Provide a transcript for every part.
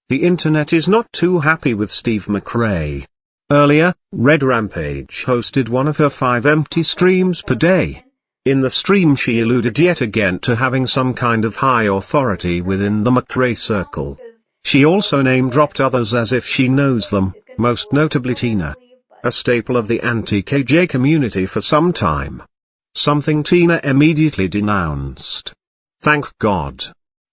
The internet is not too happy with Steve Mcrae. Earlier, Red Rampage hosted one of her 5 empty streams per day. In the stream she alluded yet again to having some kind of high authority within the Mcrae circle. She also name-dropped others as if she knows them, most notably Tina, a staple of the anti-KJ community for some time. Something Tina immediately denounced. Thank God.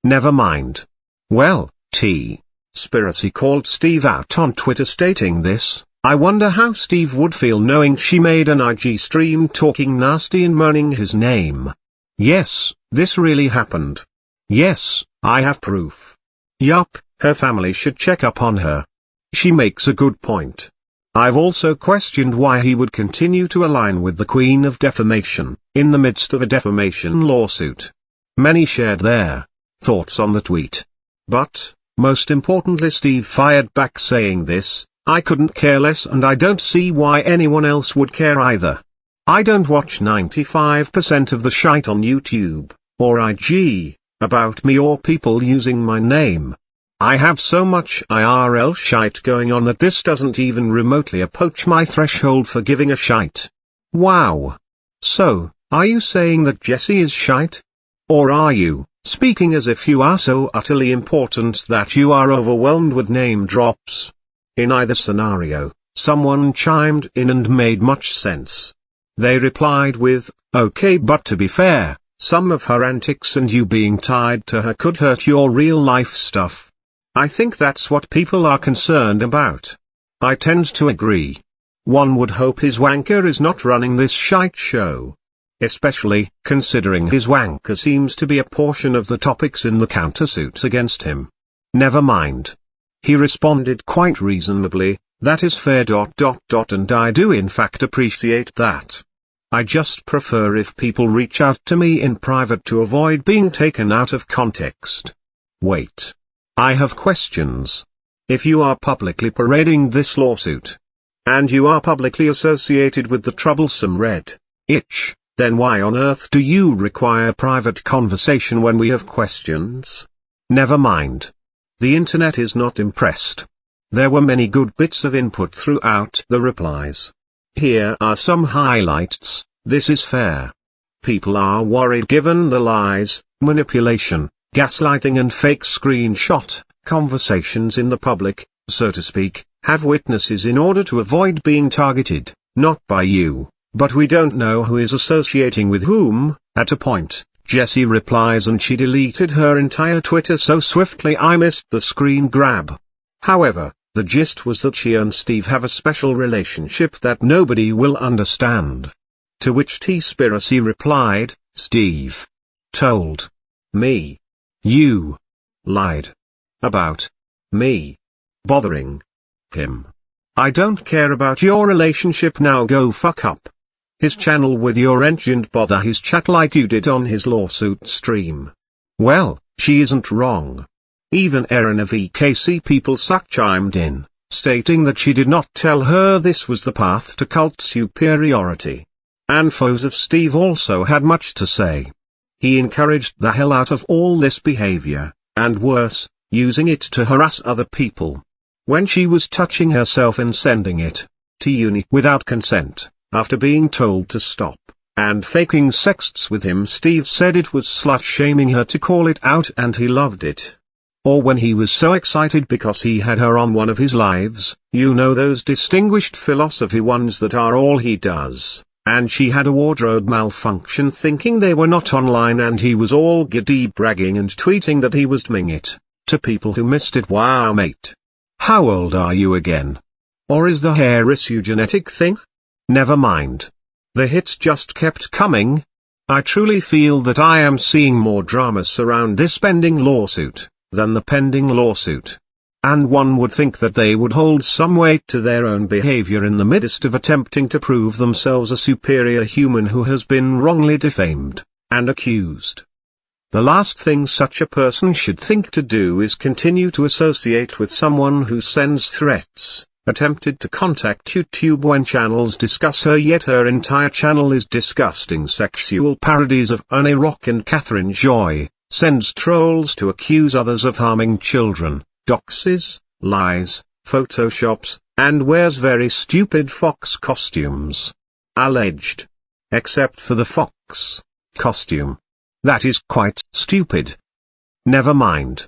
Never mind. Well, T-Spiracy called Steve out on Twitter stating this. I wonder how Steve would feel knowing she made an IG stream talking nasty and moaning his name. Yes, this really happened. Yes, I have proof. Yup, her family should check up on her. She makes a good point. I've also questioned why he would continue to align with the Queen of Defamation, in the midst of a defamation lawsuit. Many shared their thoughts on the tweet. But, most importantly, Steve fired back saying this: I couldn't care less and I don't see why anyone else would care either. I don't watch 95% of the shite on YouTube, or IG, about me or people using my name. I have so much IRL shite going on that this doesn't even remotely approach my threshold for giving a shite. Wow. So, are you saying that Jessie is shite? Or are you speaking as if you are so utterly important that you are overwhelmed with name drops? In either scenario, someone chimed in and made much sense. They replied with, okay, but to be fair, some of her antics and you being tied to her could hurt your real life stuff. I think that's what people are concerned about. I tend to agree. One would hope his wanker is not running this shite show. Especially, considering his wanker seems to be a portion of the topics in the countersuit against him. Never mind. He responded quite reasonably, that is fair. And I do in fact appreciate that. I just prefer if people reach out to me in private to avoid being taken out of context. Wait. I have questions. If you are publicly parading this lawsuit, and you are publicly associated with the troublesome Red Itch, then why on earth do you require private conversation when we have questions? Never mind. The internet is not impressed. There were many good bits of input throughout the replies. Here are some highlights. This is fair. People are worried given the lies, manipulation, gaslighting and fake screenshot conversations in the public, so to speak, have witnesses in order to avoid being targeted, not by you, but we don't know who is associating with whom. At a point, Jessie replies and she deleted her entire Twitter so swiftly I missed the screen grab. However, the gist was that she and Steve have a special relationship that nobody will understand. To which T-Spiracy replied, Steve told me you lied about me bothering him. I don't care about your relationship, now go fuck up his channel with your engine, bother his chat like you did on his lawsuit stream. Well, she isn't wrong. Even Erin of EKC People Suck chimed in, stating that she did not tell her this was the path to cult superiority. And foes of Steve also had much to say. He encouraged the hell out of all this behavior, and worse, using it to harass other people. When she was touching herself and sending it to uni without consent, after being told to stop, and faking sexts with him, Steve said it was slut-shaming her to call it out and he loved it. Or when he was so excited because he had her on one of his lives, you know those distinguished philosophy ones that are all he does, and she had a wardrobe malfunction thinking they were not online and he was all giddy bragging and tweeting that he was doing it, to people who missed it. Wow mate. How old are you again? Or is the hair issue genetic thing? Never mind. The hits just kept coming. I truly feel that I am seeing more drama surround this pending lawsuit than the pending lawsuit. And one would think that they would hold some weight to their own behavior in the midst of attempting to prove themselves a superior human who has been wrongly defamed and accused. The last thing such a person should think to do is continue to associate with someone who sends threats, attempted to contact YouTube when channels discuss her, yet her entire channel is disgusting sexual parodies of Annie Rock and Catherine Joy, sends trolls to accuse others of harming children, doxes, lies, photoshops, and wears very stupid fox costumes. Alleged. Except for the fox costume. That is quite stupid. Never mind.